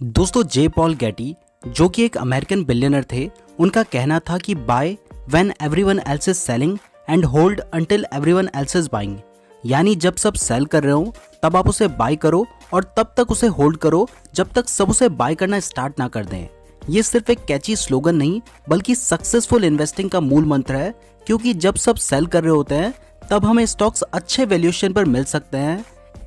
दोस्तों जे Paul Getty जो कि एक अमेरिकन बिलियनर थे, उनका कहना था कि by when everyone else is selling and hold until everyone else is buying. यानी जब सब सेल कर रहे हो तब आप उसे बाय करो और तब तक उसे होल्ड करो जब तक सब उसे बाय करना स्टार्ट ना कर दें। ये सिर्फ एक कैची स्लोगन नहीं बल्कि सक्सेसफुल इन्वेस्टिंग का मूल मंत्र है, क्योंकि जब सब सेल कर रहे होते हैं तब हमें स्टॉक्स अच्छे वैल्यूएशन पर मिल सकते हैं।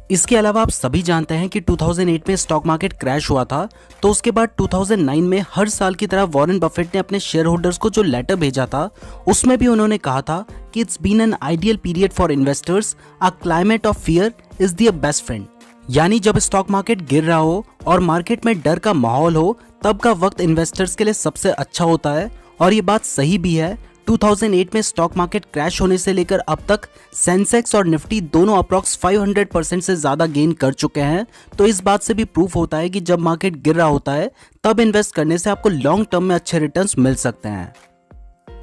इसके अलावा आप सभी जानते हैं कि 2008 में स्टॉक मार्केट क्रैश हुआ था, तो उसके बाद 2009 में हर साल की तरह वॉरेन बफेट ने अपने शेयर होल्डर्स को जो लेटर भेजा था उसमें भी उन्होंने कहा था कि it's been an ideal period for investors, a climate of fear is their best friend. यानी जब स्टॉक मार्केट गिर रहा हो और मार्केट में डर का माहौल हो तब का वक्त इन्वेस्टर्स के लिए सबसे अच्छा होता है। और ये बात सही भी है। 2008 में स्टॉक मार्केट क्रैश होने से लेकर अब तक सेंसेक्स और निफ्टी दोनों अप्रॉक्स 500% से ज्यादा गेन कर चुके हैं। तो इस बात से भी प्रूफ होता है कि जब मार्केट गिर रहा होता है तब इन्वेस्ट करने से आपको लॉन्ग टर्म में अच्छे रिटर्न्स मिल सकते हैं।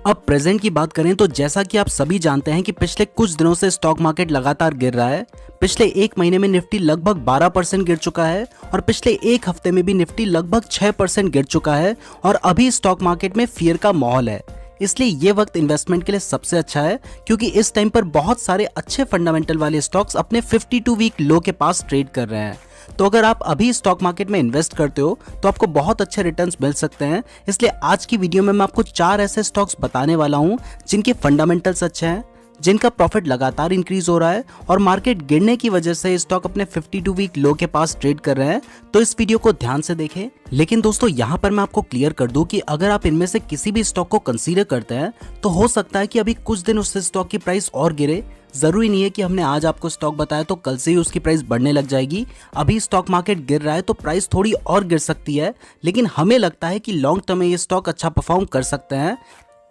अब प्रेजेंट की बात करें तो जैसा कि आप सभी जानते हैं कि पिछले कुछ दिनों से स्टॉक मार्केट लगातार गिर रहा है। पिछले एक महीने में निफ्टी लगभग 12% गिर चुका है और पिछले एक हफ्ते में भी निफ्टी लगभग 6% गिर चुका है और अभी स्टॉक मार्केट में फियर का माहौल है। इसलिए ये वक्त इन्वेस्टमेंट के लिए सबसे अच्छा है, क्योंकि इस टाइम पर बहुत सारे अच्छे फंडामेंटल वाले स्टॉक्स अपने 52 वीक लो के पास ट्रेड कर रहे हैं। तो अगर आप अभी स्टॉक मार्केट में इन्वेस्ट करते हो तो आपको बहुत अच्छे रिटर्न्स मिल सकते हैं। इसलिए आज की वीडियो में मैं आपको 4 ऐसे स्टॉक्स बताने वाला हूं जिनके फंडामेंटल्स अच्छे हैं, जिनका प्रॉफिट लगातार इंक्रीज हो रहा है और मार्केट गिरने की वजह से स्टॉक अपने 52 वीक लो के पास ट्रेड कर रहे हैं। तो इस वीडियो को ध्यान से देखें। लेकिन दोस्तों यहाँ पर मैं आपको क्लियर कर दूं कि अगर आप इनमें से किसी भी स्टॉक को कंसीडर करते हैं तो हो सकता है कि अभी कुछ दिन उससे स्टॉक की प्राइस और गिरे। जरूरी नहीं है कि हमने आज आपको स्टॉक बताया तो कल से ही उसकी प्राइस बढ़ने लग जाएगी। अभी स्टॉक मार्केट गिर रहा है तो प्राइस थोड़ी और गिर सकती है, लेकिन हमें लगता है कि लॉन्ग टर्म में ये स्टॉक अच्छा परफॉर्म कर सकते हैं।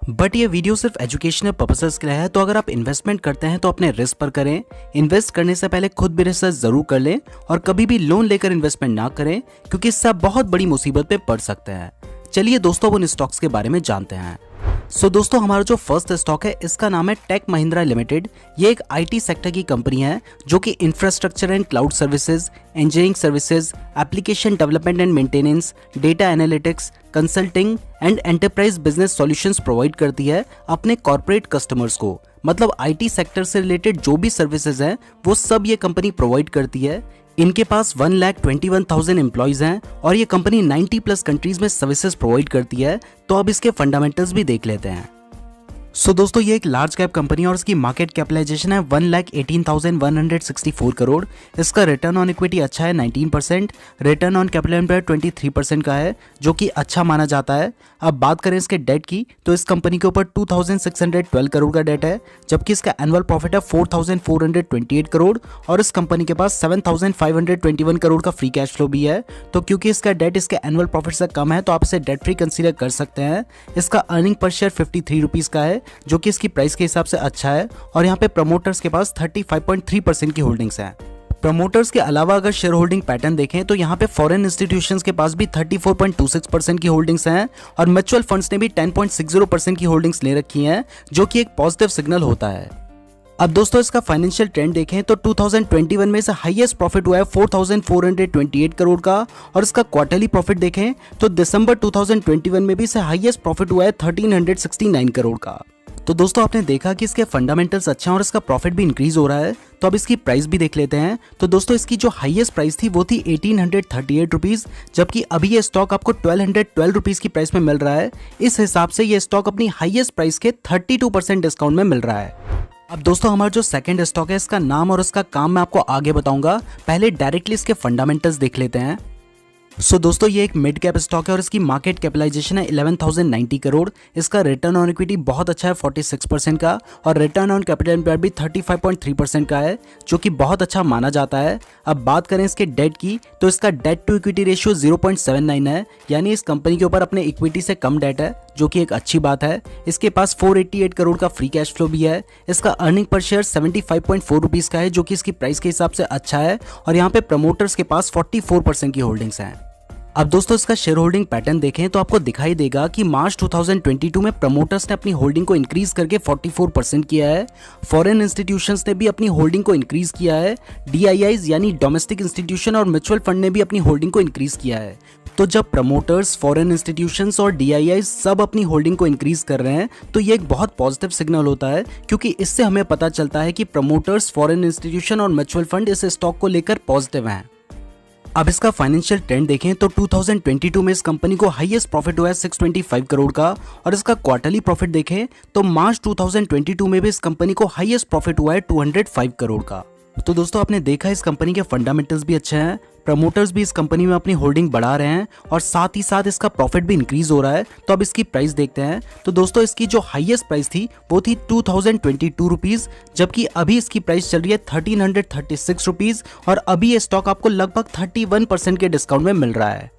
बट ये वीडियो सिर्फ एजुकेशनल पर्पसेस के लिए है, तो अगर आप इन्वेस्टमेंट करते हैं तो अपने रिस्क पर करें। इन्वेस्ट करने से पहले खुद भी रिसर्च जरूर कर लें और कभी भी लोन लेकर इन्वेस्टमेंट ना करें, क्योंकि इससे आप बहुत बड़ी मुसीबत में पड़ सकते हैं। चलिए दोस्तों उन स्टॉक्स के बारे में जानते हैं। दोस्तों हमारा जो फर्स्ट स्टॉक है इसका नाम है टेक महिंद्रा लिमिटेड। ये एक आईटी सेक्टर की कंपनी है जो कि infrastructure and cloud services, engineering services, application development and maintenance, data analytics, consulting and enterprise business solutions provide करती है अपने कॉर्पोरेट कस्टमर्स को। मतलब आईटी सेक्टर से रिलेटेड जो भी सर्विसेज हैं वो सब ये कंपनी प्रोवाइड करती है। इनके पास 1,21,000 एम्प्लॉइज हैं और ये कंपनी 90+ कंट्रीज में सर्विसेज प्रोवाइड करती है। तो अब इसके फंडामेंटल्स भी देख लेते हैं। दोस्तों ये एक लार्ज कैप कंपनी और इसकी मार्केट कैपिटलाइजेशन है 1,18,164 करोड़। इसका रिटर्न ऑन इक्विटी अच्छा है 19%, रिटर्न ऑन कैपिटल एम्प्लॉयड 23% का है, जो कि अच्छा माना जाता है। अब बात करें इसके डेट की तो इस कंपनी के ऊपर 2,612 करोड़ का डेट है, जबकि इसका एनुअल प्रॉफिट है 4,428 करोड़ और इस कंपनी के पास 7,521 करोड़ का फ्री कैश फ्लो भी है। तो क्योंकि इसका डेट इसके एनुअल प्रॉफिट से कम है तो आप इसे डेट फ्री कंसीडर कर सकते हैं। इसका अर्निंग पर शेयर 53 रुपीज का है, जो कि इसकी प्राइस के हिसाब से अच्छा है और यहाँ पे प्रमोटर्स के पास 35.3% की होल्डिंग्स हैं। प्रमोटर्स के अलावा अगर शेयर होल्डिंग पैटर्न देखें तो यहाँ पे फॉरेन इंस्टीट्यूशंस के पास भी 34.26% की होल्डिंग्स हैं और म्यूचुअल फंड्स ने भी 10.60% की होल्डिंग्स ले रखी हैं, जो कि एक पॉजिटिव सिग्नल होता है। अब दोस्तों इसका फाइनेंशियल ट्रेंड देखें तो 2021 में इसे हाईएस्ट प्रॉफिट हुआ है 4,428 करोड़ का और इसका क्वार्टरली प्रॉफिट देखें तो दिसंबर 2021 में भी इसे हाईएस्ट प्रॉफिट हुआ है 1,369 करोड़ का। तो दोस्तों आपने देखा कि इसके फंडामेंटल्स अच्छे हैं और इसका प्रॉफिट भी इंक्रीज हो रहा है। तो अब इसकी प्राइस भी देख लेते हैं। तो दोस्तों इसकी जो हाईएस्ट प्राइस थी वो थी 1,838 रुपीज, जबकि अभी ये स्टॉक आपको 1,212 रुपीज की प्राइस में मिल रहा है। इस हिसाब से ये स्टॉक अपनी हाईएस्ट प्राइस के 32% डिस्काउंट में मिल रहा है। अब दोस्तों हमारा जो सेकंड स्टॉक है इसका नाम और इसका काम मैं आपको आगे बताऊंगा, पहले डायरेक्टली इसके फंडामेंटल्स देख लेते हैं। दोस्तों ये एक मिड कैप स्टॉक है और इसकी मार्केट कैपिटलाइजेशन है 11,090 करोड़। इसका रिटर्न ऑन इक्विटी बहुत अच्छा है 46% का और रिटर्न ऑन कैपिटल एम्प्लॉयड भी 35.3% का है, जो कि बहुत अच्छा माना जाता है। अब बात करें इसके डेट की तो इसका डेट टू इक्विटी रेशियो 0.79 है, यानी इस कंपनी के ऊपर अपने इक्विटी से कम डेट है, जो कि एक अच्छी बात है। इसके पास 488 करोड़ का फ्री कैश फ्लो भी है। इसका अर्निंग पर शेयर 75.4 रुपीज का है, जो कि इसकी प्राइस के हिसाब से अच्छा है और यहाँ पे प्रमोटर्स के पास 44% की होल्डिंग्स हैं। अब दोस्तों इसका शेयर होल्डिंग पैटर्न देखें तो आपको दिखाई देगा कि मार्च 2022 में प्रमोटर्स ने अपनी होल्डिंग को इंक्रीज करके 44% किया है। फॉरेन इंस्टीट्यूशंस ने भी अपनी होल्डिंग को इंक्रीज किया है। DIIs यानी डोमेस्टिक इंस्टीट्यूशन और म्यूचुअल फंड ने भी अपनी होल्डिंग को इंक्रीज किया है। तो जब प्रमोटर्स, फॉरेन इंस्टीट्यूशंस और DIIs सब अपनी होल्डिंग को इंक्रीज कर रहे हैं तो ये एक बहुत पॉजिटिव सिग्नल होता है, क्योंकि इससे हमें पता चलता है कि प्रमोटर्स, फॉरेन इंस्टीट्यूशन और म्यूचुअल फंड इस स्टॉक को लेकर पॉजिटिव हैं। अब इसका फाइनेंशियल ट्रेंड देखें तो 2022 में इस कंपनी को हाईएस्ट प्रॉफिट हुआ है 625 करोड़ का, और इसका क्वार्टरली प्रॉफिट देखें तो मार्च 2022 में भी इस कंपनी को हाईएस्ट प्रॉफिट हुआ है 205 करोड़ का। तो दोस्तों आपने देखा इस कंपनी के फंडामेंटल्स भी अच्छे हैं, प्रमोटर्स भी इस कंपनी में अपनी होल्डिंग बढ़ा रहे हैं और साथ ही साथ इसका प्रॉफिट भी इंक्रीज हो रहा है। तो अब इसकी प्राइस देखते हैं। तो दोस्तों इसकी जो हाईएस्ट प्राइस थी वो थी 2022 रुपीज, जबकि अभी इसकी प्राइस चल रही है 1336 रुपीज, और अभी ये स्टॉक आपको लगभग 31% के डिस्काउंट में मिल रहा है।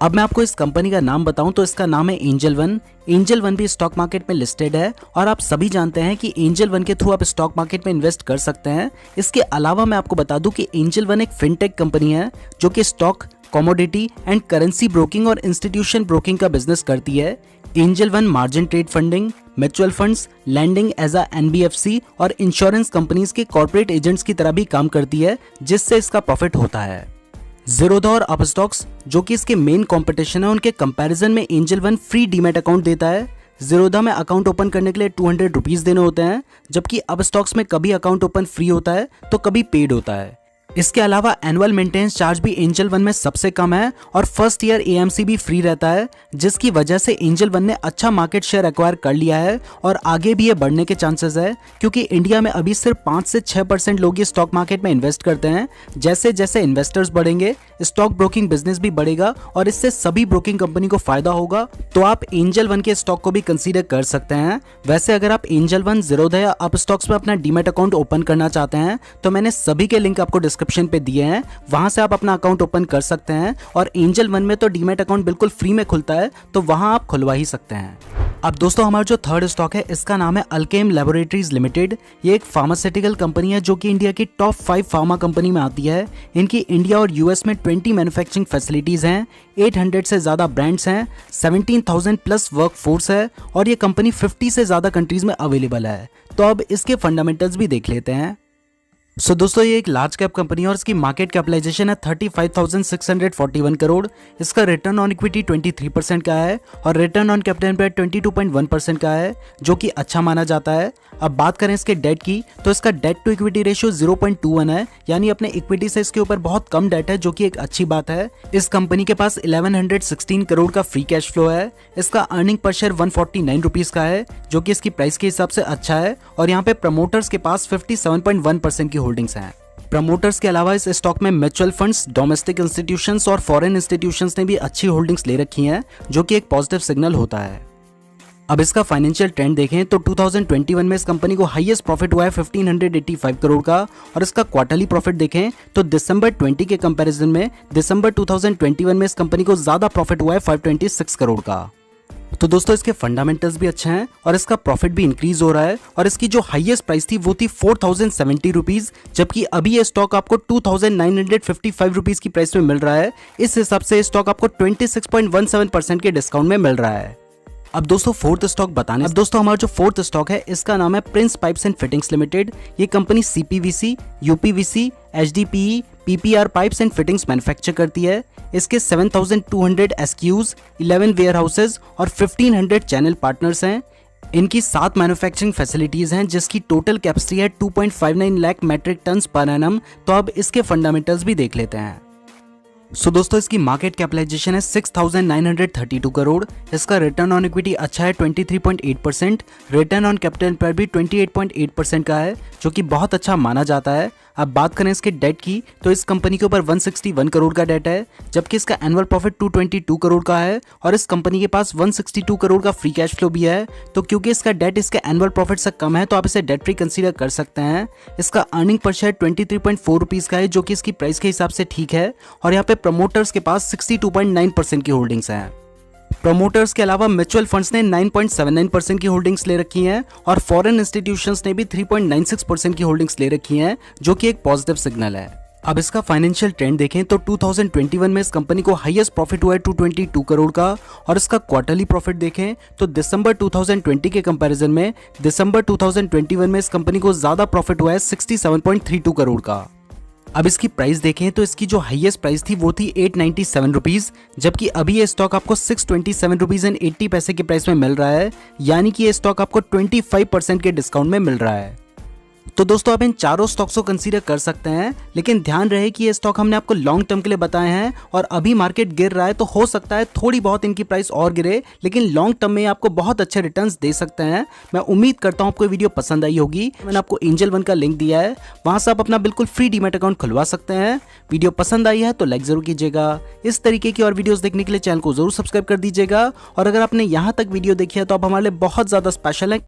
अब मैं आपको इस कंपनी का नाम बताऊं तो इसका नाम है एंजल वन। एंजल वन भी स्टॉक मार्केट में लिस्टेड है और आप सभी जानते हैं कि एंजल वन के थ्रू आप स्टॉक मार्केट में इन्वेस्ट कर सकते हैं। इसके अलावा मैं आपको बता दूं कि एंजल वन एक फिनटेक कंपनी है जो कि stock, commodity and currency broking और इंस्टीट्यूशन ब्रोकिंग का बिजनेस करती है। Angel One margin trade funding, mutual funds, lending as a NBFC और इंश्योरेंस कंपनीज के कॉर्पोरेट एजेंट्स की तरह भी काम करती है, जिससे इसका प्रॉफिट होता है। ज़ीरोधा और अपस्टॉक्स जो कि इसके मेन कंपटीशन है, उनके कंपैरिजन में angel one free demat account देता है। ज़ीरोधा में अकाउंट ओपन करने के लिए 200 रुपीज़ देने होते हैं, जबकि अपस्टॉक्स में कभी अकाउंट ओपन फ्री होता है तो कभी पेड होता है। इसके अलावा एनुअल मेंटेनेंस चार्ज भी एंजल वन में सबसे कम है और फर्स्ट ईयर AMC भी फ्री रहता है, जिसकी वजह से एंजल वन ने अच्छा मार्केट शेयर एक्वायर कर लिया है और आगे भी ये बढ़ने के चांसेस है, क्योंकि इंडिया में अभी सिर्फ 5 से 6% लोग ये स्टॉक मार्केट में इन्वेस्ट करते हैं। जैसे जैसे इन्वेस्टर्स बढ़ेंगे स्टॉक ब्रोकिंग बिजनेस भी बढ़ेगा और इससे सभी ब्रोकिंग कंपनी को फायदा होगा। तो आप एंजल वन के स्टॉक को भी कंसीडर कर सकते हैं। वैसे अगर आप एंजल वन, ज़ीरोधा या अपस्टॉक्स में अपना डीमैट अकाउंट ओपन करना चाहते हैं तो मैंने सभी के लिंक आपको डिस्क्रिप्शन पे दिए हैं, वहां से आप अपना अकाउंट ओपन कर सकते हैं। और एंजल वन में तो डीमैट अकाउंट बिल्कुल फ्री में खुलता है, तो वहां आप खुलवा ही सकते हैं। अब दोस्तों हमारा जो थर्ड स्टॉक है इसका नाम है अल्केम लैबोरेटरीज लिमिटेड। ये एक फार्मास्यूटिकल कंपनी है जो कि इंडिया की टॉप 5 फार्मा कंपनी में आती है। इनकी इंडिया और US में 20 मैन्युफैक्चरिंग फैसिलिटीज हैं, 800 से ज्यादा ब्रांड्स हैं, 17,000 प्लस वर्क फोर्स है और ये कंपनी 50 से ज्यादा कंट्रीज में अवेलेबल है। तो अब इसके फंडामेंटल्स भी देख लेते हैं। सो दोस्तों ये एक लार्ज कैप कंपनी है और इसकी मार्केट कैपिटलाइजेशन है 35,641 करोड़। इसका रिटर्न ऑन इक्विटी 23% का है और रिटर्न ऑन कैपिटल एम्प्लॉयड 22.1% का है, जो कि अच्छा माना जाता है। अब बात करें इसके डेट की तो इसका डेट टू इक्विटी रेशियो 0.21 है, यानी अपने इक्विटी से इसके ऊपर बहुत कम डेट है, जो कि एक अच्छी बात है। इस कंपनी के पास 1116 करोड़ का फ्री कैश फ्लो है। इसका अर्निंग पर शेयर 149 रुपीज का है, जो कि इसकी प्राइस के हिसाब से अच्छा है। और यहाँ पे प्रमोटर्स के पास 57.1% की होल्डिंग्स हैं। प्रमोटर्स के अलावा इस स्टॉक में म्यूचुअल फंड्स, डोमेस्टिक इंस्टीट्यूशंस और फॉरेन इंस्टीट्यूशंस ने भी अच्छी होल्डिंग्स ले रखी हैं, जो कि एक पॉजिटिव सिग्नल होता है। अब इसका फाइनेंशियल ट्रेंड देखें तो 2021 में इस कंपनी को हाईएस्ट प्रॉफिट हुआ है 1585 करोड़ का, और इसका क्वार्टरली प्रॉफिट देखें तो दिसंबर 20 के कंपैरिजन में दिसंबर 2021 में इस कंपनी को ज्यादा प्रॉफिट हुआ है 526 करोड़ का। तो दोस्तों इसके फंडामेंटल्स भी अच्छे हैं और इसका प्रॉफिट भी इंक्रीज हो रहा है। और इसकी जो हाईएस्ट प्राइस थी वो थी 4070 रुपीज, जबकि अभी ये स्टॉक आपको 2955 रुपीज की प्राइस में मिल रहा है। इस हिसाब से ये स्टॉक आपको 26.17% के डिस्काउंट में मिल रहा है। अब दोस्तों फोर्थ स्टॉक बताने। अब दोस्तों हमारा जो फोर्थ स्टॉक है इसका नाम है Prince Pipes and Fittings Limited. ये company CPVC, UPVC, HDPE, PPR pipes and fittings manufacture करती है। इसके 7200 SKUs, 11 वेयर हाउसेज और 1500 चैनल पार्टनर्स हैं। इनकी 7 मैन्युफैक्चरिंग फैसिलिटीज हैं, जिसकी टोटल कैपेसिटी है 2.59 lakh metric tons per annum. तो अब इसके फंडामेंटल्स भी देख लेते हैं। सो दोस्तों इसकी मार्केट कैपिटलाइजेशन है 6,932 करोड़। इसका रिटर्न ऑन इक्विटी अच्छा है 23.8%, रिटर्न ऑन कैपिटल पर भी 28.8% का है, जो कि बहुत अच्छा माना जाता है। अब बात करें इसके डेट की तो इस कंपनी के ऊपर 161 करोड़ का डेट है, जबकि इसका एनुअल प्रॉफिट 222 करोड़ का है और इस कंपनी के पास 162 करोड़ का फ्री कैश फ्लो भी है। तो क्योंकि इसका डेट इसके एनुअल प्रॉफिट से कम है तो आप इसे डेट फ्री कंसीडर कर सकते हैं। इसका अर्निंग पर शेयर 23.4 रुपीज का है, जो कि इसकी प्राइस के हिसाब से ठीक है। और यहाँ पे प्रमोटर्स के पास 62.9% की होल्डिंग्स हैं। प्रमोटर्स के अलावा म्यूचुअल फंड्स ने 9.79% की होल्डिंग्स ले रखी हैं और फॉरेन इंस्टीट्यूशंस ने भी 3.96% की होल्डिंग्स ले रखी हैं, जो कि एक पॉजिटिव सिग्नल है। अब इसका फाइनेंशियल ट्रेंड देखें तो 2021 में इस कंपनी को हाईएस्ट प्रॉफिट हुआ है 222 करोड़ का, और इसका क्वार्टरली प्रॉफिट देखें तो दिसंबर 2020 के कंपैरिजन में दिसंबर 2021 में इस कंपनी को ज्यादा प्रॉफिट हुआ है 67.32 करोड़ का। अब इसकी प्राइस देखें तो इसकी जो हाईएस्ट प्राइस थी वो थी 897 रुपीज, जबकि अभी ये स्टॉक आपको 627 रुपीज एंड 80 पैसे के प्राइस में मिल रहा है, यानी कि ये स्टॉक आपको 25% के डिस्काउंट में मिल रहा है। तो दोस्तों आप इन चारों स्टॉक्स को कंसीडर कर सकते हैं, लेकिन ध्यान रहे कि ये स्टॉक हमने आपको लॉन्ग टर्म के लिए बताए हैं और अभी मार्केट गिर रहा है तो हो सकता है थोड़ी बहुत इनकी प्राइस और गिरे, लेकिन लॉन्ग टर्म में आपको बहुत अच्छे रिटर्न्स दे सकते हैं। मैं उम्मीद करता हूं आपको वीडियो पसंद आई होगी। मैंने आपको एंजल वन का लिंक दिया है, वहां से आप अपना बिल्कुल फ्री डीमैट अकाउंट खुलवा सकते हैं। वीडियो पसंद आई है तो लाइक जरूर कीजिएगा। इस तरीके की और वीडियोस देखने के लिए चैनल को जरूर सब्सक्राइब कर दीजिएगा, और अगर आपने यहाँ तक वीडियो देखी है तो आप हमारे लिए बहुत ज्यादा स्पेशल है।